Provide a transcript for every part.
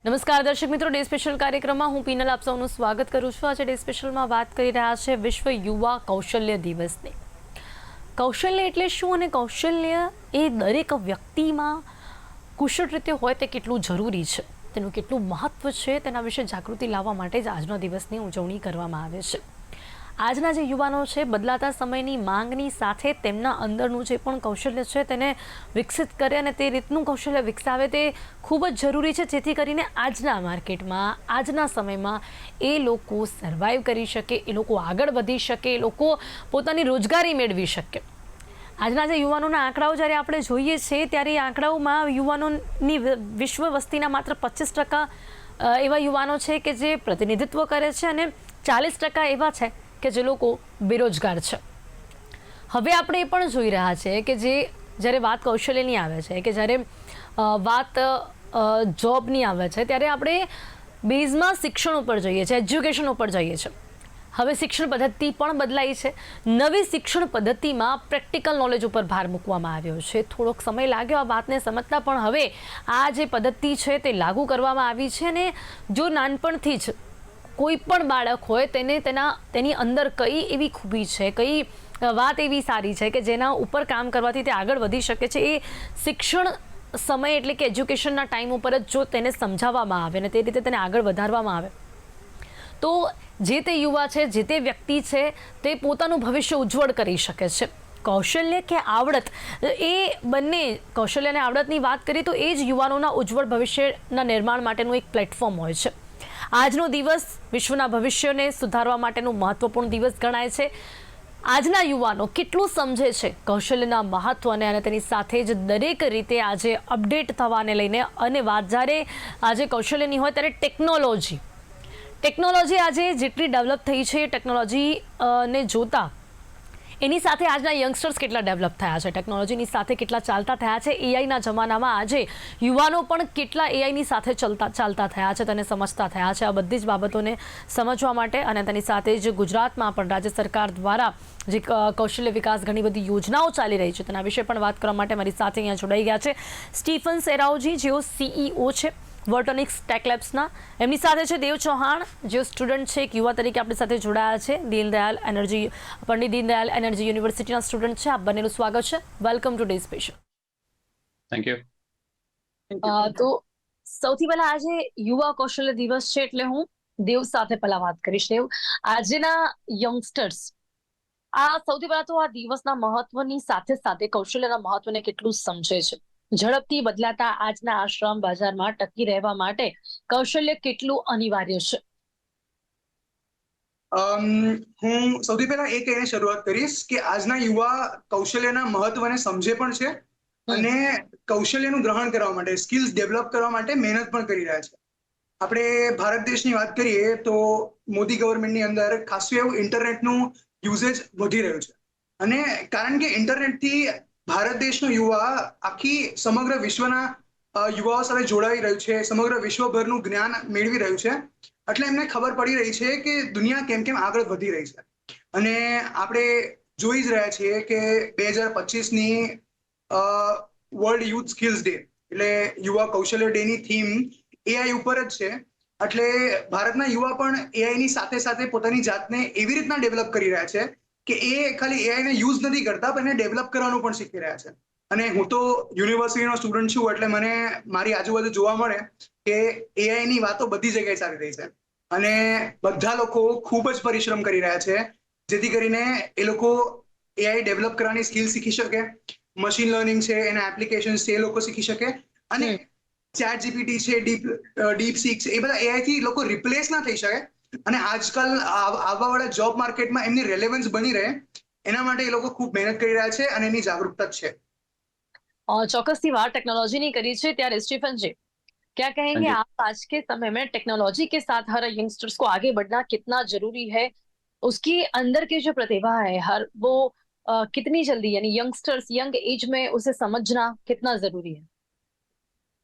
નમસ્કાર દર્શક મિત્રો, ડે સ્પેશિયલ કાર્યક્રમમાં હું પીનલ આપ સૌનું સ્વાગત કરું છું। આજે ડે સ્પેશિયલમાં વાત કરી રહ્યા છે વિશ્વ યુવા કૌશલ્ય દિવસની। કૌશલ્ય એટલે શું અને કૌશલ્ય એ દરેક વ્યક્તિમાં કુશળ રીતે હોય તે કેટલું જરૂરી છે, તેનું કેટલું મહત્વ છે, તેના વિશે જાગૃતિ લાવવા માટે જ આજના દિવસની ઉજવણી કરવામાં આવે છે। આજના જે યુવાનો છે બદલાતા સમયની માંગની સાથે તેમના અંદરનું જે પણ કૌશલ્ય છે તેને વિકસિત કરે અને તે રીતનું કૌશલ્ય વિકસાવે તે ખૂબ જ જરૂરી છે, જેથી કરીને આજના માર્કેટમાં આજના સમયમાં એ લોકો સર્વાઈવ કરી શકે, એ લોકો આગળ વધી શકે, એ લોકો પોતાની રોજગારી મેળવી શકે। આજના જે યુવાનોના આંકડાઓ જ્યારે આપણે જોઈએ છીએ ત્યારે એ આંકડાઓમાં યુવાનોની વિશ્વ વસ્તીના માત્ર 25% એવા યુવાનો છે કે જે પ્રતિનિધિત્વ કરે છે અને 40% એવા છે કે જે લોકો બેરોજગાર છે। હવે આપણે એ પણ જોઈ રહ્યા છે કે જે જ્યારે વાત કૌશલ્યની આવે છે કે જ્યારે વાત જોબની આવે છે ત્યારે આપણે બેઝમાં શિક્ષણ ઉપર જઈએ છીએ, એજ્યુકેશન ઉપર જઈએ છીએ। હવે શિક્ષણ પદ્ધતિ પણ બદલાઈ છે। નવી શિક્ષણ પદ્ધતિમાં પ્રેક્ટિકલ નોલેજ ઉપર ભાર મૂકવામાં આવ્યો છે। થોડોક સમય લાગ્યો આ વાતને સમજતા, પણ હવે આ જે પદ્ધતિ છે તે લાગુ કરવામાં આવી છે અને જો નાનપણથી જ કોઈ પણ બાળક હોય તેને તેની અંદર કઈ એવી ખૂબી છે, કઈ વાત એવી સારી છે કે જેના ઉપર કામ કરવાથી તે આગળ વધી શકે છે, એ શિક્ષણ સમય એટલે કે એજ્યુકેશનના ટાઈમ ઉપર જ જો તેને સમજાવવામાં આવે અને તે રીતે તેને આગળ વધારવામાં આવે તો જે તે યુવા છે, જે તે વ્યક્તિ છે તે પોતાનું ભવિષ્ય ઉજ્જવળ કરી શકે છે। કૌશલ્ય કે આવડત, એ બંને કૌશલ્ય અને આવડતની વાત કરીએ તો એ જ યુવાનોના ઉજ્જવળ ભવિષ્યના નિર્માણ માટેનું એક પ્લેટફોર્મ હોય છે। આજનો દિવસ વિશ્વના ભવિષ્યને સુધારવા માટેનું મહત્વપૂર્ણ દિવસ ગણાય છે। આજના યુવાનો કેટલું સમજે છે કૌશલ્યના મહત્વને અને તેની સાથે જ દરેક રીતે આજે અપડેટ થવાને લઈને, અને વાત જ્યારે આજે કૌશલ્યની હોય ત્યારે ટેકનોલોજી આજે જેટલી ડેવલપ થઈ છે, ટેકનોલોજીને જોતા એની સાથે આજના યંગસ્ટર્સ કેટલા ડેવલપ થયા છે, ટેકનોલોજીની સાથે કેટલા ચાલતા થયા છે। એઆઈના જમાનામાં આજે યુવાનો પણ કેટલા એઆઈની સાથે ચાલતા થયા છે, તેને સમજતા થયા છે। આ બધી જ બાબતોને સમજવા માટે અને તેની સાથે જ ગુજરાતમાં પણ રાજ્ય સરકાર દ્વારા જે કૌશલ્ય વિકાસ ઘણી બધી યોજનાઓ ચાલી રહી છે તેના વિશે પણ વાત કરવા માટે મારી સાથે અહીંયા જોડાઈ ગયા છે સ્ટીફન સેરાવજી, જેઓ CEO છે વર્ટોનિક્સ ટેક લેબ્સના। એમની સાથે છે દેવ ચૌહાણ, જેઓ સ્ટુડન્ટ છે, એક યુવા તરીકે આપણી સાથે જોડાયા છે, પંડિત દીનદયાલ એનર્જી યુનિવર્સિટીના સ્ટુડન્ટ છે। આપ બંનેનું સ્વાગત છે। Welcome to day special. Thank you. તો સૌથી પહેલા આજે યુવા કૌશલ્ય દિવસ છે એટલે હું દેવ સાથે પહેલા વાત કરીશ। દેવ, આજના યંગસ્ટર્સ સૌથી પહેલા તો આ દિવસના મહત્વની સાથે સાથે કૌશલ્યના મહત્વને કેટલું સમજે છે? ઝડપથી બદલાતા આજના આ શ્રમ બજારમાં ટકી રહેવા માટે કૌશલ્ય કેટલું અનિવાર્ય છે? હું સૌથી પહેલા એ કહીને શરૂઆત કરીશ કે આજના યુવા કૌશલ્યના મહત્વને સમજે પણ છે અને કૌશલ્યનું ગ્રહણ કરવા માટે, સ્કિલ્સ ડેવલપ કરવા માટે મહેનત પણ કરી રહ્યા છે। આપણે ભારત દેશની વાત કરીએ તો મોદી ગવર્મેન્ટની અંદર ખાસું એવું ઇન્ટરનેટનું યુઝેજ વધી રહ્યું છે અને કારણ કે ઇન્ટરનેટથી ભારત દેશનો યુવા આખી સમગ્ર વિશ્વના યુવાઓ સાથે જોડાઈ રહ્યું છે, સમગ્ર વિશ્વભરનું જ્ઞાન મેળવી રહ્યું છે, એટલે એમને ખબર પડી રહી છે કે દુનિયા કેમ કેમ આગળ વધી રહી છે। અને આપણે જોઈ જ રહ્યા છીએ કે 2025ની વર્લ્ડ યુથ સ્કિલ્સ ડે એટલે યુવા કૌશલ્ય ડેની થીમ એઆઈ ઉપર જ છે। એટલે ભારતના યુવા પણ એઆઈની સાથે સાથે પોતાની જાતને એવી રીતના ડેવલપ કરી રહ્યા છે કે એ ખાલી એઆઈને યુઝ નથી કરતા પણ એને ડેવલપ કરવાનું પણ શીખી રહ્યા છે। અને હું તો યુનિવર્સિટીનો સ્ટુડન્ટ છું એટલે મને મારી આજુબાજુ જોવા મળે કે એઆઈની વાતો બધી જગ્યાએ ચાલી રહી છે અને બધા લોકો ખૂબ જ પરિશ્રમ કરી રહ્યા છે જેથી કરીને એ લોકો એઆઈ ડેવલપ કરવાની સ્કિલ શીખી શકે, મશીન લર્નિંગ છે, એના એપ્લિકેશન્સ છે એ લોકો શીખી શકે અને ચેટ જીપીટી છે, ડીપસીક છે, એ બધા એઆઈથી લોકો રિપ્લેસ ના થઈ શકે અને આજકાલ આવવાવાળા જોબ માર્કેટમાં એમની રેલેવન્સ બની રહે એના માટે એ લોકો ખૂબ મહેનત કરી રહ્યા છે અને એની જાગरूकता છે। ચોક્કસથી વાત ટેक्नोलॉजी करी है त्यारे स्टीफन जी, क्या कहेंगे आप आज के समय में टेक्नोलॉजी के साथ हर यंगस्टर्स को आगे बढ़ना कितना जरूरी है? उसकी अंदर की जो प्रतिभा है वो कितनी जल्दी यानी यंगस्टर्स यंग एज में उसे समझना कितना जरूरी है?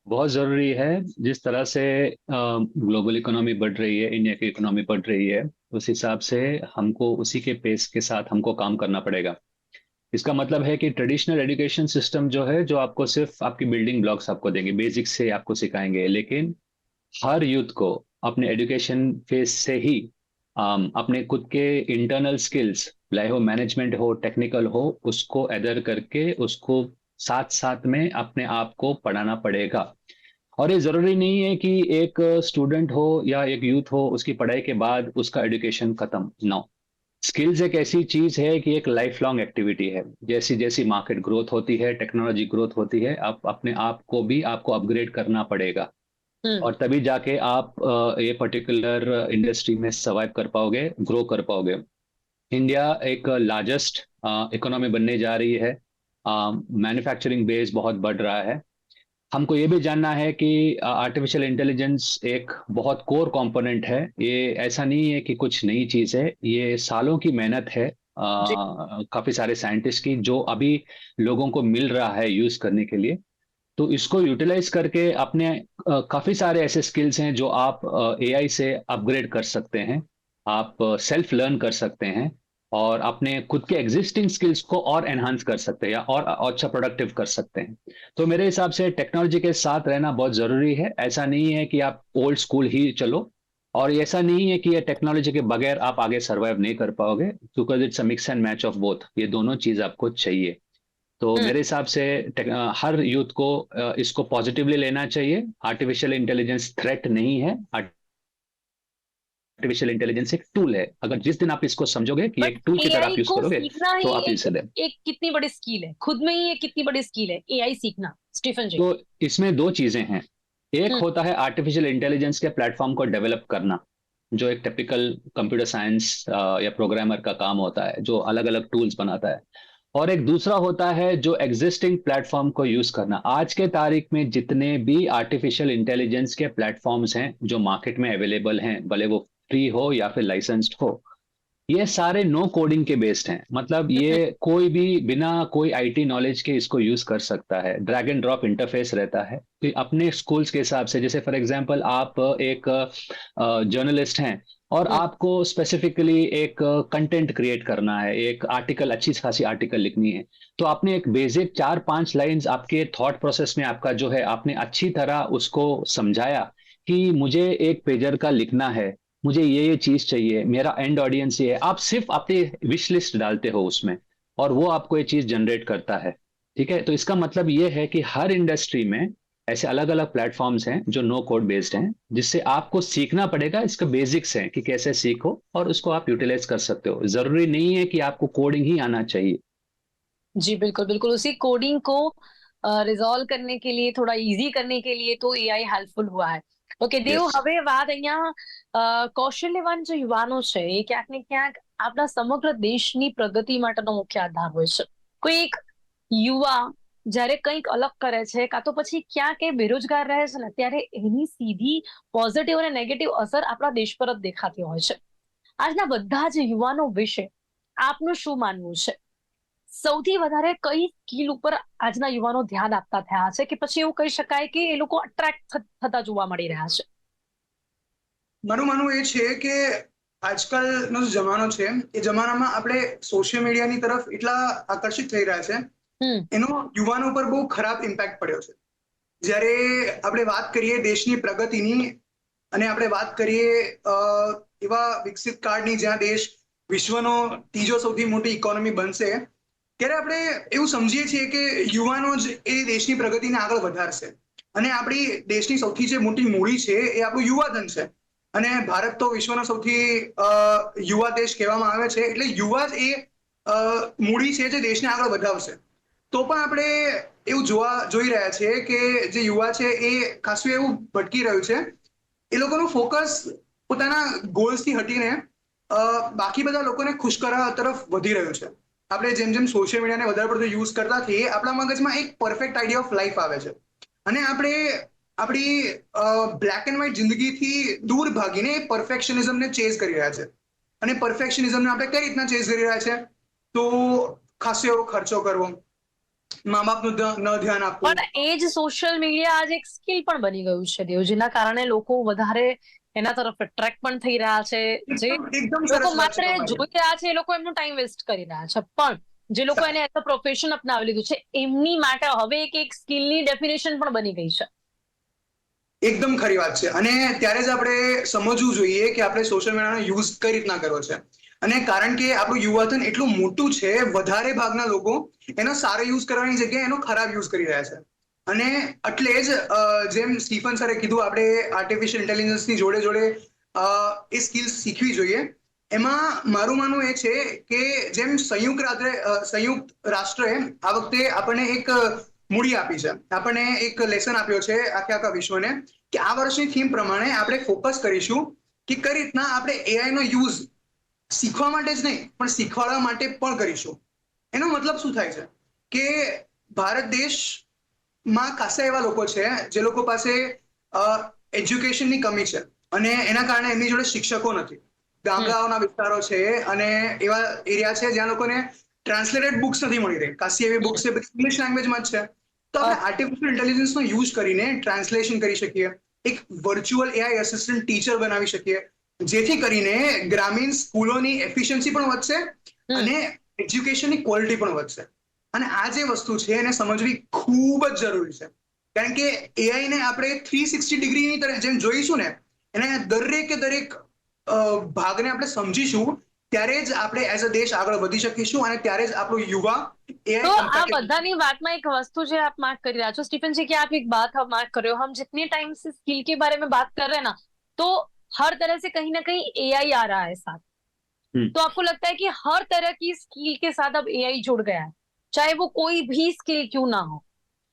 बहुत ज़रूरी है। जिस तरह से ग्लोबल इकोनॉमी बढ़ रही है, इंडिया की इकोनॉमी बढ़ रही है, उस हिसाब से हमको उसी के पेस के साथ हमको काम करना पड़ेगा। इसका मतलब है कि ट्रेडिशनल एजुकेशन सिस्टम जो है, जो आपको सिर्फ आपकी बिल्डिंग ब्लॉक्स आपको देंगे, बेसिक्स से आपको सिखाएंगे, लेकिन हर यूथ को अपने एजुकेशन फेज से ही अपने खुद के इंटरनल स्किल्स, चाहे हो मैनेजमेंट हो टेक्निकल हो, उसको एडर करके उसको साथ साथ में अपने आप को पढ़ाना पड़ेगा। और ये जरूरी नहीं है कि एक स्टूडेंट हो या एक यूथ हो उसकी पढ़ाई के बाद उसका एजुकेशन खत्म। नो, स्किल्स एक ऐसी चीज है कि एक लाइफ लॉन्ग एक्टिविटी है। जैसी जैसी मार्केट ग्रोथ होती है, टेक्नोलॉजी ग्रोथ होती है, आप अपने आप को भी आपको अपग्रेड करना पड़ेगा। हम्म। और तभी जाके आप ये पर्टिकुलर इंडस्ट्री में सर्वाइव कर पाओगे, ग्रो कर पाओगे। इंडिया एक लार्जेस्ट इकोनॉमी बनने जा रही है। मैन्युफैक्चरिंग बेस बहुत बढ़ रहा है। हमको ये भी जानना है कि आर्टिफिशियल इंटेलिजेंस एक बहुत कोर कंपोनेंट है। ये ऐसा नहीं है कि कुछ नई चीज है, ये सालों की मेहनत है जी। काफी सारे साइंटिस्ट की, जो अभी लोगों को मिल रहा है यूज करने के लिए। तो इसको यूटिलाइज करके अपने काफी सारे ऐसे स्किल्स हैं जो आप एआई से अपग्रेड कर सकते हैं। आप सेल्फ लर्न कर सकते हैं और अपने खुद के एग्जिस्टिंग स्किल्स को और एनहांस कर सकते हैं या और अच्छा प्रोडक्टिव कर सकते हैं। तो मेरे हिसाब से टेक्नोलॉजी के साथ रहना बहुत जरूरी है। ऐसा नहीं है कि आप ओल्ड स्कूल ही चलो, और ऐसा नहीं है कि ये टेक्नोलॉजी के बगैर आप आगे सर्वाइव नहीं कर पाओगे, because it's a mix and match of both. ये दोनों चीज आपको चाहिए। तो हम्म। मेरे हिसाब से हर यूथ को इसको पॉजिटिवली लेना चाहिए। आर्टिफिशियल इंटेलिजेंस थ्रेट नहीं है, आर्टिफिशियल इंटेलिजेंस एक टूल है। अगर जिस दिन आप इसको समझोगे कि बट एक टूल की तरह एआई आप यूज को करोगे सीखना तो ही आप एक इसे दें। एक कितनी बड़ी स्किल है, खुद में ही एक कितनी बड़ी स्किल है एआई सीखना, स्टीफन जी? तो इसमें दो चीजें हैं। एक हम्म। होता है आर्टिफिशियल इंटेलिजेंस के प्लेटफॉर्म को डेवलप करना, जो एक टिपिकल कंप्यूटर साइंस या प्रोग्रामर का काम होता है, जो अलग अलग टूल्स बनाता है। और एक दूसरा होता है जो एग्जिस्टिंग प्लेटफॉर्म को यूज करना। आज के तारीख में जितने भी आर्टिफिशियल इंटेलिजेंस के प्लेटफॉर्म्स हैं जो मार्केट में अवेलेबल हैं, भले वो फ्री हो या फिर लाइसेंस्ड हो, ये सारे नो कोडिंग के बेस्ड हैं। मतलब ये कोई भी बिना कोई आईटी नॉलेज के इसको यूज कर सकता है। ड्रैग एंड ड्रॉप इंटरफेस रहता है। तो अपने स्कूल्स के हिसाब से, जैसे फॉर एग्जांपल आप एक जर्नलिस्ट हैं और हम्म। आपको स्पेसिफिकली एक कंटेंट क्रिएट करना है, एक आर्टिकल, अच्छी खासी आर्टिकल लिखनी है, तो आपने एक बेसिक 4-5 लाइंस आपके थॉट प्रोसेस में आपका जो है, आपने अच्छी तरह उसको समझाया कि मुझे एक पेजर का लिखना है, मुझे ये चीज चाहिए, मेरा एंड ऑडियंस ये है। आप सिर्फ अपनी विश लिस्ट डालते हो उसमें और वो आपको ये चीज जनरेट करता है। ठीक है, तो इसका मतलब ये है कि हर इंडस्ट्री में ऐसे अलग अलग प्लेटफॉर्म्स हैं जो नो कोड बेस्ड हैं, जिससे आपको सीखना पड़ेगा। इसका बेसिक्स है कि कैसे सीखो और उसको आप यूटिलाइज कर सकते हो। जरूरी नहीं है कि आपको कोडिंग ही आना चाहिए। जी बिल्कुल बिल्कुल, उसी कोडिंग को रिजॉल्व करने के लिए, थोड़ा इजी करने के लिए તો એઆઈ હેલ્પફુલ हुआ है. ઓકે દેવ, यस। હવે વાત અહીંયા કૌશલ્યવાન જે યુવાનો છે એ ક્યાંક ને ક્યાંક આપણા સમગ્ર દેશની પ્રગતિ માટેનો મુખ્ય આધાર હોય છે. કોઈ એક યુવા જ્યારે કંઈક અલગ કરે છે કાં તો પછી ક્યાંક એ બેરોજગાર રહે છે ને, ત્યારે એની સીધી પોઝિટિવ અને નેગેટિવ અસર આપણા દેશ પર જ દેખાતી હોય છે. આજના બધા જ યુવાનો વિશે આપનું શું માનવું છે? સૌથી વધારે કઈ સ્કિલ ઉપર આજના યુવાનો ધ્યાન આપતા થયા છે, કે પછી એવું કહી શકાય કે એ લોકો અટ્રેક્ટ થતા જોવા મળી રહ્યા છે? મારું માનવું એ છે કે આજકાલનો જે જમાનો છે એ જમાનામાં આપણે સોશિયલ મીડિયાની તરફ એટલા આકર્ષિત થઈ રહ્યા છે, હમ. એનો યુવાનો પર બહુ ખરાબ ઇમ્પેક્ટ પડ્યો છે. જ્યારે આપણે વાત કરીએ દેશની પ્રગતિની અને આપણે વાત કરીએ એવા વિકસિત કાળની જ્યાં દેશ વિશ્વનો ત્રીજો સૌથી મોટી ઇકોનોમી બનશે, ત્યારે આપણે એવું સમજીએ છીએ કે યુવાનો જ એ દેશની પ્રગતિને આગળ વધારશે. અને આપણી દેશની સૌથી જે મોટી મૂડી છે એ આપણું યુવાધન છે. અને ભારત તો વિશ્વનો સૌથી યુવા દેશ કહેવામાં આવે છે. એટલે યુવા જ એ મૂડી છે જે દેશને આગળ વધારશે. તો પણ આપણે એવું જોઈ રહ્યા છીએ કે જે યુવા છે એ ખાસું એવું ભટકી રહ્યું છે. એ લોકોનું ફોકસ પોતાના ગોલ્સથી હટીને બાકી બધા લોકોને ખુશ કરવા તરફ વધી રહ્યું છે. આપણે જેમ જેમ સોશિયલ મીડિયાને વધારે પડતો યુઝ કરતા થઈએ, આપણા મગજમાં એક પરફેક્ટ આઈડિયા ઓફ લાઈફ આવે છે અને આપણે આપણી બ્લેક એન્ડ વ્હાઇટ જિંદગીથી દૂર ભાગીને પરફેક્શનિઝમને ચેઝ કરી રહ્યા છે. અને પરફેક્શનિઝમને આપણે કઈ રીતના ચેઝ કરી રહ્યા છે? તો ખાસો એવો ખર્ચો કરવો, મા બાપનું ન ધ્યાન આપવું. પણ એ જ સોશિયલ મીડિયા આજે એક સ્કિલ પણ બની ગયું છે દેવ, જેના કારણે લોકો વધારે એના તરફ અટ્રેક્ટ પણ થઈ રહ્યા છે. જે એકદમ લોકો સરસ વાત માત્ર છે તમારી. જોઈ રહ્યા છે એ લોકો એમનું ટાઈમ વેસ્ટ કરી રહ્યા છે, પણ જે લોકો એને એઝ અ પ્રોફેશન અપનાવી લીધું છે એમની માટે હવે એક સ્કિલની ડેફિનેશન પણ બની ગઈ છે. એકદમ ખરી વાત છે. અને ત્યારે જ આપણે સમજવું જોઈએ કે આપણે સોશિયલ મીડિયાનો યુઝ કઈ રીતના કરવો છે. અને કારણ કે આપણું યુવાધન એટલું મોટું છે, વધારે ભાગના લોકો એનો સારો યુઝ કરવાની જગ્યાએ એનો ખરાબ યુઝ કરી રહ્યા છે. અને એટલે જ જેમ સ્ટીફન સરે કીધું, આપણે આર્ટિફિશિયલ ઇન્ટેલિજન્સની જોડે જોડે એ સ્કિલ્સ શીખવી જોઈએ. એમાં મારું માનવું એ છે કે જેમ સંયુક્ત રાષ્ટ્રએ આ વખતે આપણને એક મૂડી આપી છે, આપણને એક લેસન આપ્યો છે આખા વિશ્વને, કે આ વર્ષની થીમ પ્રમાણે આપણે ફોકસ કરીશું કે કઈ રીતના આપણે એઆઈ નો યુઝ શીખવા માટે જ નહીં પણ શીખવાડવા માટે પણ કરીશું. એનો મતલબ શું થાય છે કે ભારત દેશમાં ખાસા એવા લોકો છે જે લોકો પાસે એજ્યુકેશનની કમી છે અને એના કારણે એમની જોડે શિક્ષકો નથી. ગામડાઓના વિસ્તારો છે અને એવા એરિયા છે જ્યાં લોકોને ટ્રાન્સલેટેડ બુક્સ નથી મળી રહી. ખાસી એવી બુક્સ છે બધી ઇંગ્લિશ લેંગ્વેજમાં જ છે. તો આપણે આર્ટિફિશિયલ ઇન્ટેલિજન્સનો યુઝ કરીને ટ્રાન્સલેશન કરી શકીએ, એક વર્ચ્યુઅલ એઆઈ અસિસ્ટન્ટ ટીચર બનાવી શકીએ, જેથી કરીને ગ્રામીણ સ્કૂલોની એફિશિયન્સી પણ વધશે અને એજ્યુકેશનની ક્વોલિટી પણ વધશે. અને આ જે વસ્તુ છે એને સમજવી ખૂબ જ જરૂરી છે, કારણ કે એઆઈ ને આપણે 360 ડિગ્રીની જેમ જોઈશું ને, એને દરેકે દરેક ભાગને આપણે સમજીશું, ત્યારે જ આપણે એઝ અ દેશ આગળ વધી શકીશું અને ત્યારે જ આપણો યુવા तो आप बधानी बात में एक वस्तु जो आप मार्क कर रहे हो स्टीफन जी, की आप एक बात हम मार्क कर रहे हो, हम जितने टाइम से स्किल के बारे में बात कर रहे हैं ना, तो हर तरह से कहीं ना कहीं एआई आ रहा है साथ. तो आपको लगता है कि हर तरह की स्किल के साथ अब एआई जुड़ गया है, चाहे वो कोई भी स्किल क्यों ना हो.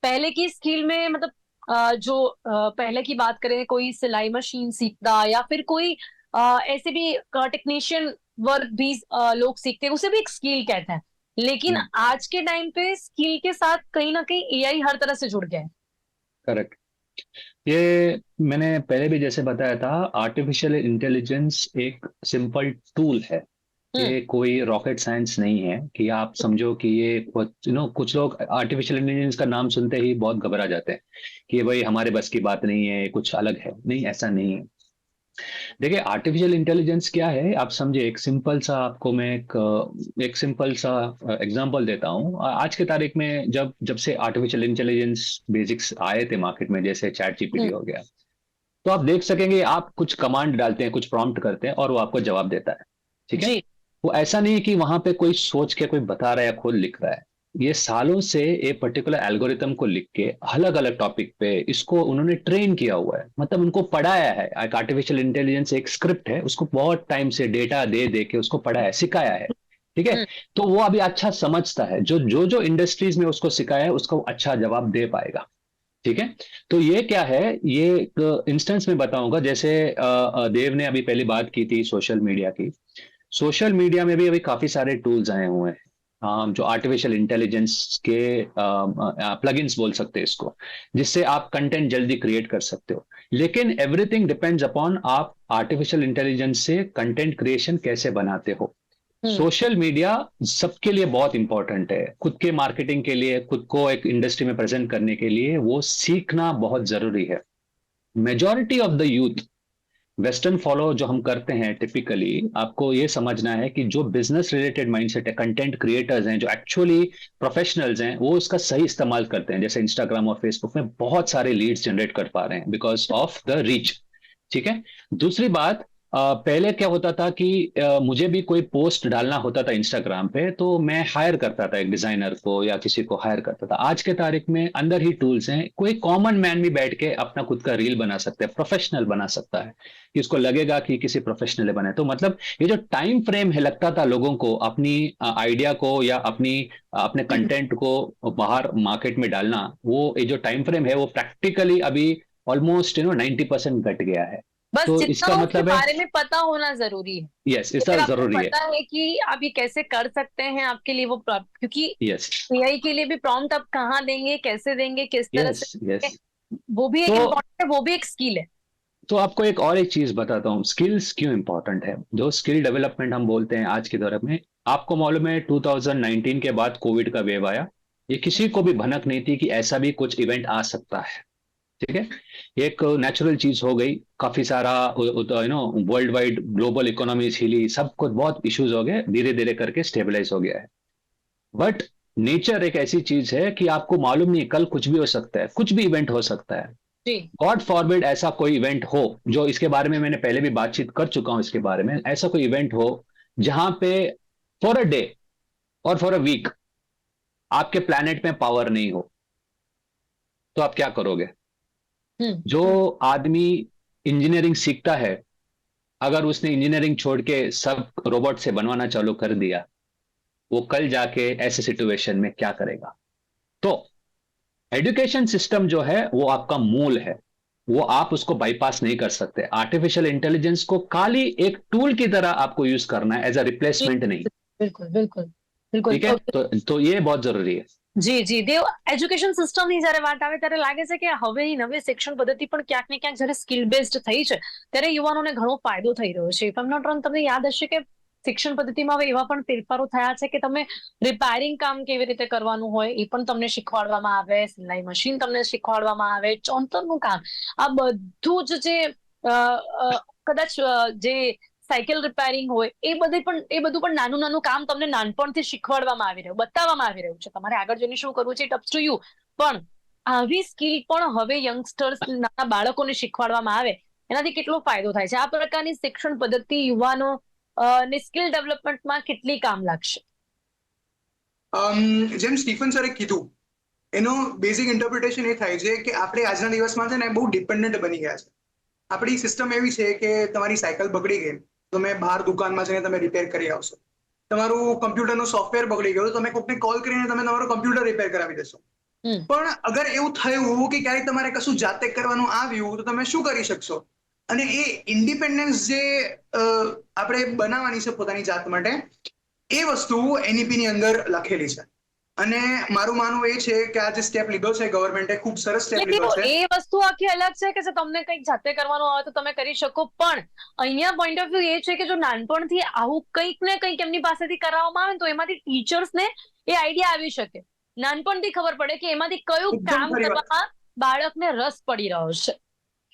पहले की स्किल में मतलब जो पहले की बात करें, कोई सिलाई मशीन सीखता या फिर कोई ऐसे भी टेक्नीशियन वर्क भी लोग सीखते हैं, उसे भी एक स्किल कहते हैं. लेकिन आज के टाइम पे स्किल के साथ कहीं ना कहीं एआई हर तरह से जुड़ गया है. करेक्ट. ये मैंने पहले भी जैसे बताया था, आर्टिफिशियल इंटेलिजेंस एक सिंपल टूल है. ये कोई रॉकेट साइंस नहीं है कि आप समझो कि ये कुछ लोग आर्टिफिशियल इंटेलिजेंस का नाम सुनते ही बहुत घबरा जाते हैं कि भाई हमारे बस की बात नहीं है, कुछ अलग है. नहीं, ऐसा नहीं है. देखिए, आर्टिफिशियल इंटेलिजेंस क्या है, आप समझे. एक सिंपल सा आपको मैं एक सिंपल सा एग्जांपल देता हूँ. आज के तारीख में जब से आर्टिफिशियल इंटेलिजेंस बेसिक्स आए थे मार्केट में, जैसे चैट जीपीटी हो गया, तो आप देख सकेंगे, आप कुछ कमांड डालते हैं, कुछ प्रॉम्प्ट करते हैं और वो आपको जवाब देता है. ठीक है. वो ऐसा नहीं है कि वहां पे कोई सोच के कोई बता रहा है या खुद लिख रहा है. ये सालों से एक पर्टिकुलर एल्गोरिथम को लिख के अलग अलग टॉपिक पे इसको उन्होंने ट्रेन किया हुआ है, मतलब उनको पढ़ाया है. एक आर्टिफिशियल इंटेलिजेंस एक स्क्रिप्ट है, उसको बहुत टाइम से डेटा दे दे के उसको पढ़ाया, सिखाया है. ठीक है. तो वो अभी अच्छा समझता है. जो इंडस्ट्रीज में उसको सिखाया है उसको अच्छा जवाब दे पाएगा. ठीक है. तो ये क्या है, ये एक इंस्टेंस में बताऊंगा. जैसे देव ने अभी पहली बात की थी सोशल मीडिया की. सोशल मीडिया में भी अभी काफी सारे टूल्स आए हुए हैं जो आर्टिफिशियल इंटेलिजेंस के प्लगइन्स बोल सकते हैं इसको, जिससे आप कंटेंट जल्दी क्रिएट कर सकते हो. लेकिन एवरीथिंग डिपेंड्स अपॉन आप आर्टिफिशियल इंटेलिजेंस से कंटेंट क्रिएशन कैसे बनाते हो. सोशल मीडिया सबके लिए बहुत इंपॉर्टेंट है. खुद के मार्केटिंग के लिए, खुद को एक इंडस्ट्री में प्रेजेंट करने के लिए वो सीखना बहुत जरूरी है. Majority of the youth western follow जो हम करते हैं टिपिकली, आपको ये समझना है कि जो बिजनेस रिलेटेड माइंडसेट है, कंटेंट क्रिएटर्स हैं, जो एक्चुअली प्रोफेशनल्स हैं, वो इसका सही इस्तेमाल करते हैं. जैसे इंस्टाग्राम और फेसबुक में बहुत सारे लीड्स जनरेट कर पा रहे हैं बिकॉज ऑफ द रीच. ठीक है. दूसरी बात, पहले क्या होता था कि मुझे भी कोई पोस्ट डालना होता था इंस्टाग्राम पे, तो मैं हायर करता था एक डिजाइनर को या किसी को हायर करता था. आज के तारीख में अंदर ही टूल्स हैं, कोई कॉमन मैन भी बैठ के अपना खुद का रील बना सकता है, प्रोफेशनल बना सकता है, कि उसको लगेगा कि किसी प्रोफेशनल ने बनाया. तो मतलब ये जो टाइम फ्रेम है लगता था लोगों को अपनी आइडिया को या अपने कंटेंट को बाहर मार्केट में डालना, वो ये जो टाइम फ्रेम है वो प्रैक्टिकली अभी ऑलमोस्ट 90% घट गया है. बस तो जितना इसका उसके मतलब है, बारे में पता होना जरूरी है. यस, इसका जरूरी है. पता है कि आप ये कैसे कर सकते हैं, आपके लिए वो क्योंकि यस, एआई के लिए भी प्रॉम्प्ट आप कहाँ देंगे, कैसे देंगे, किस तरह यस, से, यस. वो भी एक इम्पोर्टेंट है, वो भी एक स्किल है. तो आपको एक और एक चीज बताता हूँ, स्किल्स क्यों इंपॉर्टेंट है. जो स्किल डेवलपमेंट हम बोलते हैं आज के दौर में, आपको मालूम है 2019 के बाद कोविड का वेव आया. ये किसी को भी भनक नहीं थी कि ऐसा भी कुछ इवेंट आ सकता है. ठीक है. एक नेचुरल चीज हो गई, काफी सारा वर्ल्ड वाइड ग्लोबल इकोनॉमीज हिली, सब कुछ बहुत इश्यूज हो गए, धीरे धीरे करके स्टेबलाइज हो गया है. बट नेचर एक ऐसी चीज है कि आपको मालूम नहीं कल कुछ भी हो सकता है, कुछ भी इवेंट हो सकता है. जी गॉड फॉरबिड ऐसा कोई इवेंट हो, जो इसके बारे में मैंने पहले भी बातचीत कर चुका हूं इसके बारे में, ऐसा कोई इवेंट हो जहां पे फॉर अ डे और फॉर अ वीक आपके प्लैनेट में पावर नहीं हो, तो आप क्या करोगे? हम्म जो आदमी इंजीनियरिंग सीखता है, अगर उसने इंजीनियरिंग छोड़ के सब रोबोट से बनवाना चालू कर दिया, वो कल जाके ऐसे सिचुएशन में क्या करेगा? तो एजुकेशन सिस्टम जो है वो आपका मूल है, वो आप उसको बाईपास नहीं कर सकते। आर्टिफिशियल इंटेलिजेंस को खाली एक टूल की तरह आपको यूज करना है, एज अ जी, रिप्लेसमेंट नहीं। बिल्कुल बिल्कुल बिल्कुल। ठीक है, तो ये बहुत जरूरी है। જી જી દેવ એજ્યુકેશન સિસ્ટમની જ્યારે વાત આવે ત્યારે લાગે છે કે હવે નવી શિક્ષણ પદ્ધતિ પણ ક્યાંક ને ક્યાંક જ્યારે સ્કિલ બેઝડ થઈ છે ત્યારે યુવાનોને ઘણો ફાયદો થઈ રહ્યો છે. If I am not wrong, તમને યાદ હશે કે શિક્ષણ પદ્ધતિમાં હવે એવા પણ ફેરફારો થયા છે કે તમે રિપેરિંગ કામ કેવી રીતે કરવાનું હોય એ પણ તમને શીખવાડવામાં આવે, સિલાઈ મશીન તમને શીખવાડવામાં આવે, ચોંતરનું કામ, આ બધું જ જે કદાચ જે સાયકલ રિપેરિંગ હોય એ બધું પણ નાનું નાનું કામ તમને નાનપણથી શીખવાડવામાં આવી રહ્યું, બતાવવામાં આવી રહ્યું છે. તમારે આગળ જઈને શું કરવું છે ઇટ અપ્સ ટુ યુ. પણ આવી સ્કિલ પણ હવે યંગસ્ટર્સ, નાના બાળકોને શીખવાડવામાં આવે એનાથી કેટલો ફાયદો થાય છે? આ પ્રકારની શિક્ષણ પદ્ધતિ યુવાનો ને સ્કિલ ડેવલપમેન્ટમાં કેટલી કામ લાગશે? જેમ સ્ટીફન સરે કીધું, એનો બેઝિક ઇન્ટરપ્રિટેશન એ થાય છે કે આપણે આજના દિવસમાં છે ને બહુ ડિપેન્ડન્ટ બની ગયા છે. આપણી સિસ્ટમ એવી છે કે તમારી સાયકલ બગડી ગઈ, તમે બહાર દુકાનમાં જઈને તમે રિપેર કરી આવશો. તમારું કમ્પ્યુટરનું સોફ્ટવેર બગડી ગયું, તમે કોઈકને કોલ કરીને તમે તમારું કમ્પ્યુટર રિપેર કરાવી દેશો. પણ અગર એવું થયું કે ક્યારેક તમારે કશું જાતે કરવાનું આવ્યું, તો તમે શું કરી શકશો? અને એ ઇન્ડિપેન્ડન્સ જે આપણે બનાવવાની છે પોતાની જાત માટે, એ વસ્તુ એનઈપી ની અંદર લખેલી છે. અને મારું માનવું એ છે કે આ જે સ્ટેપ લીધો છે ગવર્મેન્ટે, ખૂબ સરસ સ્ટેપ લીધો છે. એ વસ્તુ આખી અલગ છે કે જો તમને કંઈક જાતે કરવાનું આવે તો તમે કરી શકો, પણ અહીંયા પોઈન્ટ ઓફ વ્યૂ એ છે કે જો નાનપણથી આવું કંઈક ને કંઈક એમની પાસેથી કરાવવામાં આવે ને તો એમાંથી ટીચર્સને એ આઈડિયા આવી શકે, નાનપણથી ખબર પડે કે એમાંથી કયું એકદમ કામ ખરી વાત. કરવામાં બાળકને રસ પડી રહ્યો છે,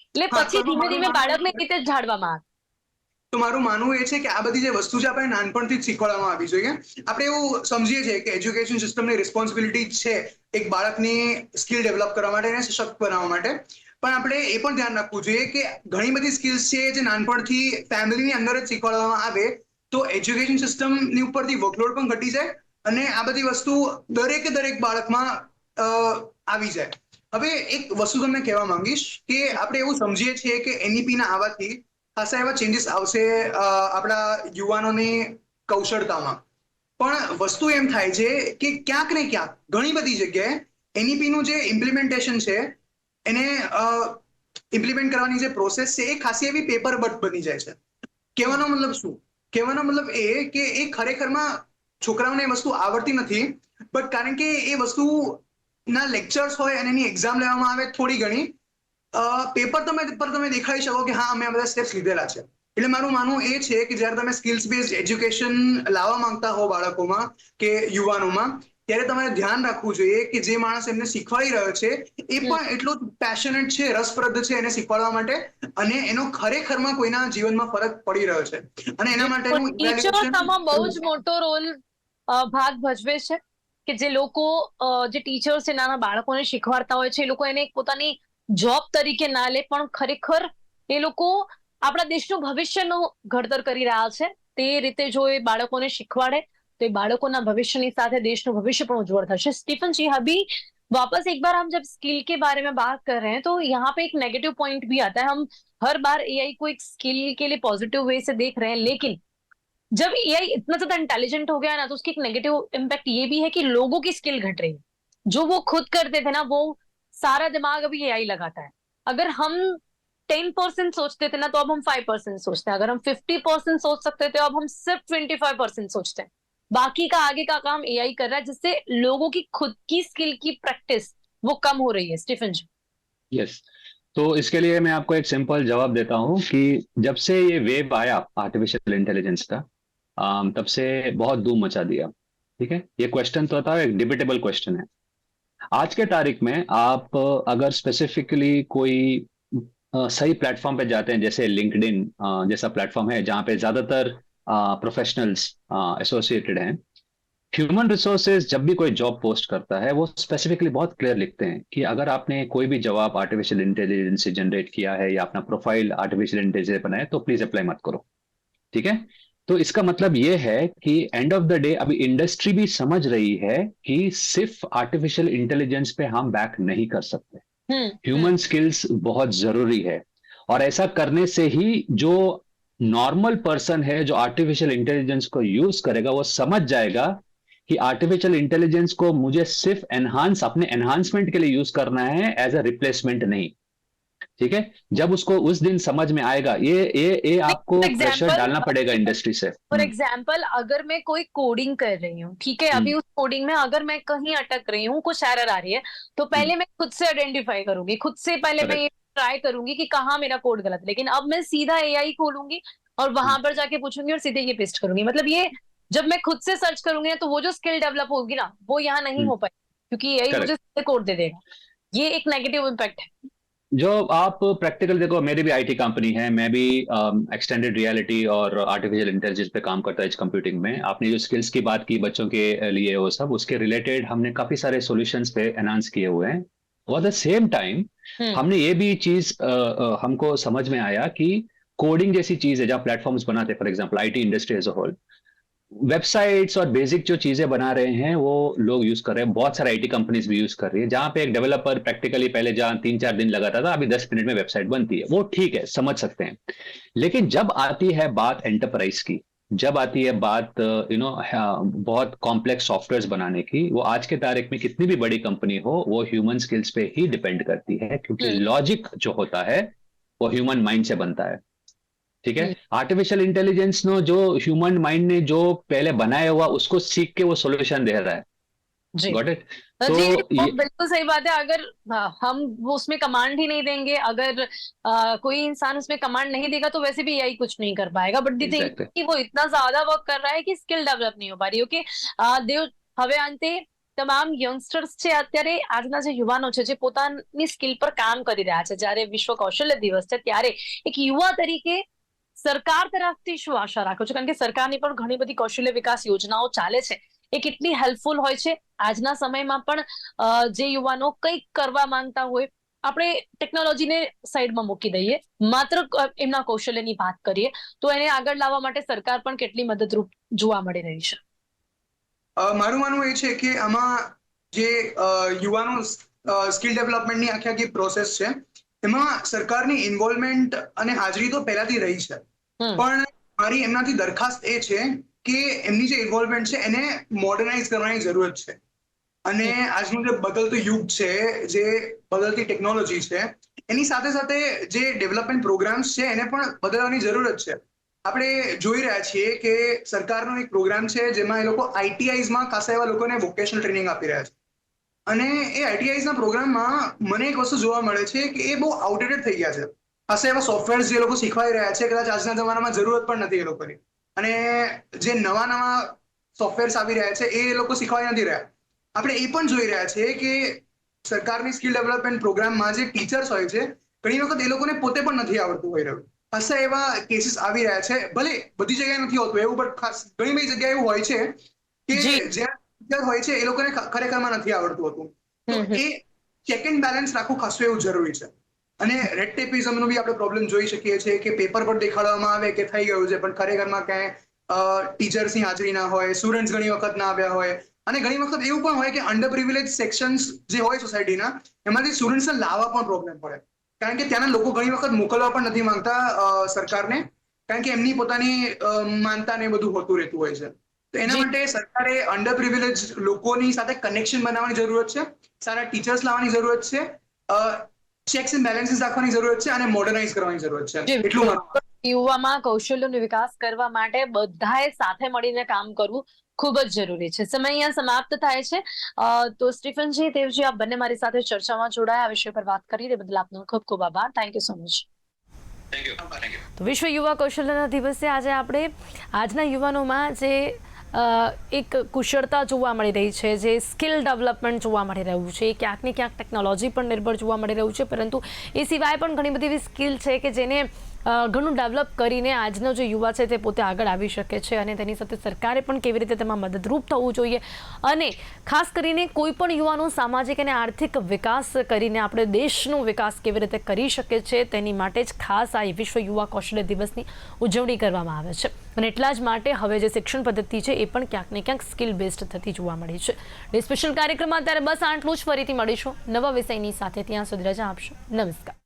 એટલે હા, પછી તો ધીમે મારું ધીમે માનવું બાળકને છે- રીતે ઝાડવામાં આવે. તો મારું માનવું એ છે કે આ બધી જે વસ્તુ છે આપણે નાનપણથી જ શીખવાડવામાં આવી જોઈએ. આપણે એવું સમજીએ છીએ કે એજ્યુકેશન સિસ્ટમની રિસ્પોન્સિબિલિટી છે એક બાળકની સ્કિલ ડેવલપ કરવા માટે અને સશક્ત બનાવવા માટે. પણ આપણે એ પણ ધ્યાન રાખવું જોઈએ કે ઘણી બધી સ્કિલ્સ છે જે નાનપણથી ફેમિલીની અંદર જ શીખવાડવામાં આવે તો એજ્યુકેશન સિસ્ટમની ઉપરથી વર્કલોડ પણ ઘટી જાય અને આ બધી વસ્તુ દરેક બાળકમાં આવી જાય. હવે એક વસ્તુ તમને કહેવા માંગીશ કે આપણે એવું સમજીએ છીએ કે એનઈપી ના આવવાથી ખાસા એવા ચેન્જીસ આવશે આપણા યુવાનોની કૌશળતામાં. પણ વસ્તુ એમ થાય છે કે ક્યાંક ને ક્યાંક ઘણી બધી જગ્યાએ એનઈપી નું જે ઇમ્પ્લિમેન્ટેશન છે એને ઇમ્પ્લિમેન્ટ કરવાની જે પ્રોસેસ છે એ ખાસી એવી પેપર બટ બની જાય છે. કહેવાનો મતલબ શું? કહેવાનો મતલબ એ કે એ ખરેખરમાં છોકરાઓને એ વસ્તુ આવડતી નથી, બટ કારણ કે એ વસ્તુના લેક્ચર્સ હોય અને એની એક્ઝામ લેવામાં આવે થોડી ઘણી, પેપર તમે દેખાડી શકો કે હા અમે આ બધા સ્ટેપ્સ લીધેલા છે. એટલે મારું માનવું એ છે કે જ્યારે તમે સ્કિલ્સ બેઝડ એજ્યુકેશન લાવવા માંગતા હો બાળકોમાં કે યુવાનોમાં, ત્યારે તમારે ધ્યાન રાખવું જોઈએ કે જે માણસ એમને શીખવાડી રહ્યો છે એ પણ એટલો જ પેશનેટ છે, રસપ્રદ છે એને શીખવાડવા માટે, અને એનો ખરેખરમાં કોઈના જીવનમાં ફરક પડી રહ્યો છે અને એના માટેનું ટીચર્સ આમાં બહુ જ મોટો રોલ ભાગ ભજવે છે કે જે લોકો જે ટીચર્સ છે નાના બાળકોને શીખવાડતા હોય છે એ લોકો એને એક પોતાની જોબ તરીકે ના લે પણ ખરેખર એ લોકો આપણા દેશનું ભવિષ્યનું ઘડતર કરી રહ્યા છે. તે રીતે જો એ બાળકોને શીખવાડે तो ये बालकों भविष्य साथ देश भविष्य उज्जवल थशे. स्टीफन जी, अभी वापस एक बार हम जब स्किल के बारे में बात कर रहे हैं तो यहाँ पे एक नेगेटिव पॉइंट भी आता है. हम हर बार एआई को एक स्किल के लिए पॉजिटिव वे से देख रहे हैं, लेकिन जब एआई इतना ज्यादा इंटेलिजेंट हो गया है ना तो उसकी एक नेगेटिव इम्पैक्ट ये भी है कि लोगों की स्किल घट रही है. जो वो खुद करते थे ना वो सारा दिमाग अभी एआई लगाता है. अगर हम 10% सोचते थे ना तो अब हम 5% सोचते हैं. अगर हम 50% सोच सकते थे अब हम सिर्फ 25% सोचते हैं. बाकी का आगे का काम एआई कर रहा है, जिससे लोगों की खुद की स्किल की प्रैक्टिस वो कम हो रही है. स्टीफन जी. यस, तो इसके लिए मैं आपको एक सिंपल जवाब देता हूं कि जब से ये वेव आया आर्टिफिशियल इंटेलिजेंस का, तब से बहुत धूम मचा दिया. ठीक है, ये क्वेश्चन तो था, एक डिबेटेबल क्वेश्चन है. आज के तारीख में आप अगर स्पेसिफिकली कोई सही प्लेटफॉर्म पे जाते हैं, जैसे लिंक्डइन जैसा प्लेटफॉर्म है जहां पे ज्यादातर प्रोफेशनल्स एसोसिएटेड हैं, ह्यूमन रिसोर्सेज जब भी कोई जॉब पोस्ट करता है वो स्पेसिफिकली बहुत क्लियर लिखते हैं कि अगर आपने कोई भी जवाब आर्टिफिशियल इंटेलिजेंस से जनरेट किया है या अपना प्रोफाइल आर्टिफिशियल इंटेलिजेंस बनाया तो प्लीज अप्लाई मत करो, ठीक है। तो इसका मतलब ये है कि एंड ऑफ द डे अभी इंडस्ट्री भी समझ रही है कि सिर्फ आर्टिफिशियल इंटेलिजेंस पे हम बैक नहीं कर सकते, ह्यूमन स्किल्स बहुत जरूरी है। और ऐसा करने से ही जो नॉर्मल पर्सन है जो आर्टिफिशियल इंटेलिजेंस को यूज करेगा वो समझ जाएगा कि आर्टिफिशियल इंटेलिजेंस को मुझे सिर्फ अपने एनहांसमेंट के लिए यूज करना है, एज अ रिप्लेसमेंट नहीं, ठीक है। जब उसको उस दिन समझ में आएगा, ये आपको प्रेशर डालना पड़ेगा इंडस्ट्री से। फॉर एग्जाम्पल, अगर मैं कोई कोडिंग कर रही हूँ, ठीक है, अभी उस कोडिंग में अगर मैं कहीं अटक रही हूँ, कुछ एरर आ रही है, तो पहले मैं खुद से आइडेंटिफाई करूंगी, खुद से पहले मैं ये ट्राई करूंगी कि कहाँ मेरा कोड गलत है। लेकिन अब मैं सीधा एआई खोलूंगी और वहां पर जाके पूछूंगी और सीधे ये पेस्ट करूंगी। मतलब ये जब मैं खुद से सर्च करूंगी ना, तो वो जो स्किल डेवलप होगी ना, वो यहाँ नहीं हो पाएगी, क्योंकि एआई मुझे सीधे कोड दे देगा। ये एक नेगेटिव इम्पैक्ट है। जो आप प्रैक्टिकल देखो, मेरी भी आईटी कंपनी है, मैं भी एक्सटेंडेड रियलिटी और आर्टिफिशियल इंटेलिजेंस पे काम करता है एज कंप्यूटिंग में। आपने जो स्किल्स की बात की बच्चों के लिए, वो सब उसके रिलेटेड हमने काफी सारे सॉल्यूशंस पे एनहांस किए हुए हैं। और द सेम टाइम हमने ये भी चीज हमको समझ में आया कि कोडिंग जैसी चीज है जहाँ प्लेटफॉर्म्स बनाते हैं, for example IT industry as a whole, websites और बेसिक जो चीजें बना रहे हैं वो लोग यूज कर रहे हैं, बहुत सारे आईटी कंपनीज भी यूज कर रही है। जहां पे एक डेवलपर प्रैक्टिकली पहले जहां 3-4 दिन लगाता था, अभी 10 मिनट में वेबसाइट बनती है, वो ठीक है, समझ सकते हैं। लेकिन जब आती है बात एंटरप्राइज की, जब आती है बात बहुत कॉम्प्लेक्स सॉफ्टवेयर बनाने की, वो आज के तारीख में कितनी भी बड़ी कंपनी हो, वो ह्यूमन स्किल्स पे ही डिपेंड करती है, क्योंकि लॉजिक जो होता है वो ह्यूमन माइंड से बनता है, ठीक है। आर्टिफिशियल इंटेलिजेंस नो जो ह्यूमन माइंड ने जो पहले बनाया हुआ उसको सीख के वो सॉल्यूशन दे रहा है। जी, गॉट इट। तो बिल्कुल सही बात है। अगर हम वो उसमें कमांड ही नहीं देंगे, अगर कोई इंसान उसमें कमांड नहीं देगा, तो वैसे भी एआई कुछ नहीं कर पाएगा। बट दी थिंग कि वो इतना ज्यादा वर्क कर रहा है कि स्किल डेवलप नहीं हो पा रही। ओके, દેવ હવે અંતે તમામ યંગસ્ટર્સ છે, અત્યારે આજના જે યુવાનો છે, જે પોતાની સ્કિલ પર કામ કરી રહ્યા છે, જ્યારે વિશ્વ કૌશલ્ય દિવસ છે, ત્યારે એક યુવા તરીકે સરકાર તરફથી શું આશા રાખો છો? કારણ કે સરકારની પણ ઘણી બધી કૌશલ્ય વિકાસ યોજનાઓ ચાલે છે, એ કેટલી હેલ્પફુલ હોય છે આજના સમયમાં પણ જે યુવાનો કંઈક કરવા માંગતા હોય, આપણે ટેકનોલોજીને સાઈડમાં મૂકી દઈએ, માત્ર એમના કૌશલ્યની વાત કરીએ, તો એને આગળ લાવવા માટે સરકાર પણ કેટલી મદદરૂપ જોવા મળી રહી છે? મારું માનવું એ છે કે આમાં જે યુવાનો સ્કિલ ડેવલપમેન્ટની આખી પ્રોસેસ છે, એમાં સરકારની ઇન્વોલ્વમેન્ટ અને હાજરી તો પહેલાથી રહી છે, પણ મારી એમનાથી દરખાસ્ત એ છે કે એમની જે ઇન્વોલ્વમેન્ટ છે એને મોડર્નાઇઝ કરવાની જરૂરત છે. અને આજનું જે બદલતું યુગ છે, જે બદલતી ટેકનોલોજી છે, એની સાથે સાથે જે ડેવલપમેન્ટ પ્રોગ્રામ્સ છે એને પણ બદલવાની જરૂરત છે. આપણે જોઈ રહ્યા છીએ કે સરકારનો એક પ્રોગ્રામ છે જેમાં એ લોકો આઈટીઆઈઝમાં ખાસા એવા લોકોને વોકેશનલ ટ્રેનિંગ આપી રહ્યા છે. અને એ આઈટીઆઈઝના પ્રોગ્રામમાં મને એક વસ્તુ જોવા મળે છે કે એ બહુ આઉટડેટેડ થઈ ગયા છે. ખાસા એવા સોફ્ટવેર્સ જે લોકો શીખવાઈ રહ્યા છે, કદાચ આજના જમાનામાં જરૂરત પણ નથી એ લોકોની. અને જે નવા સોફ્ટવેર્સ આવી રહ્યા છે એ લોકો શીખવાઈ નથી રહ્યા. આપણે એ પણ જોઈ રહ્યા છીએ કે સરકારની સ્કિલ ડેવલપમેન્ટ પ્રોગ્રામમાં જે ટીચર્સ હોય છે, ઘણી વખત એ લોકોને પોતે પણ નથી આવડતું હોય રહ્યું. ખાસા એવા કેસીસ આવી રહ્યા છે. ભલે બધી જગ્યાએ નથી હોતું એવું, બટ ઘણી બધી જગ્યાએ એવું હોય છે કે જ્યાં ટીચર હોય છે એ લોકોને ખરેખરમાં નથી આવડતું હોતું. તો એ ચેક એન્ડ બેલેન્સ રાખવું ખાસું એવું જરૂરી છે. અને રેડ ટેપિઝમનો બી આપણે પ્રોબ્લેમ જોઈ શકીએ છીએ કે પેપર પર દેખાડવામાં આવે કે થઈ ગયું છે, પણ ખરેખરમાં ક્યાંય ટીચર્સની હાજરી ના હોય, સ્ટુડન્ટ્સ ઘણી વખત ના આવ્યા હોય. અને ઘણી વખત એવું પણ હોય કે અંડર પ્રિવિલેજ સેક્શન્સ જે હોય સોસાયટીના, એમાંથી સ્ટુડન્ટ્સને લાવવા પણ પ્રોબ્લેમ પડે. કારણ કે ત્યાંના લોકો ઘણી વખત મોકલવા પણ નથી માંગતા સરકારને, કારણ કે એમની પોતાની માનતા ને બધું હોતું રહેતું હોય છે. તો એના માટે સરકારે અંડર પ્રિવિલેજ લોકોની સાથે કનેક્શન બનાવવાની જરૂરત છે, સારા ટીચર્સ લાવવાની જરૂરત છે, ચેક્સ એન્ડ બેલેન્સીસ રાખવાની જરૂરત છે, અને મોડર્નાઇઝ કરવાની જરૂરત છે. એટલું યુવામાં કૌશલ્યનો વિકાસ કરવા માટે બધાએ સાથે મળીને કામ કરવું ખૂબ જ જરૂરી છે. સમય અહીંયા સમાપ્ત થાય છે. તો સ્ટીફનજી, દેવજી, આપ બંને મારી સાથે ચર્ચામાં જોડાયા, આ વિષય પર વાત કરી તે બદલ આપનો ખૂબ ખૂબ આભાર. Thank you so much. તો વિશ્વ યુવા કૌશલ્યના દિવસે આજે આપણે આજના યુવાનોમાં જે એક કુશળતા જોવા મળી રહી છે, જે સ્કિલ ડેવલપમેન્ટ જોવા મળી રહ્યું છે, ક્યાંક ને ક્યાંક ટેકનોલોજી પર નિર્ભર જોવા મળી રહ્યું છે, પરંતુ એ સિવાય પણ ઘણી બધી એવી સ્કિલ છે કે જેને ઘણું ડેવલપ કરીને આજનો જે યુવા છે તે પોતે આગળ આવી શકે છે અને તેની સાથે સરકારે પણ કેવી રીતે તેમાં મદદરૂપ થવું જોઈએ અને ખાસ કરીને કોઈ પણ યુવાનો સામાજિક અને આર્થિક વિકાસ કરીને આપણે દેશનો વિકાસ કેવી રીતે કરી શકે છે તેની માટે જ ખાસ આ વિશ્વ યુવા કૌશલ્ય દિવસની ઉજવણી કરવામાં આવે છે અને એટલા જ માટે હવે જે શિક્ષણ પદ્ધતિ છે એ પણ ક્યાંક ને ક્યાંક સ્કિલ બેઝડ થતી જોવા મળી છે. સ્પેશિયલ કાર્યક્રમમાં અત્યારે બસ આટલું જ. ફરીથી મળીશું નવા વિષયની સાથે. ત્યાં સુધી રજા આપશો. નમસ્કાર.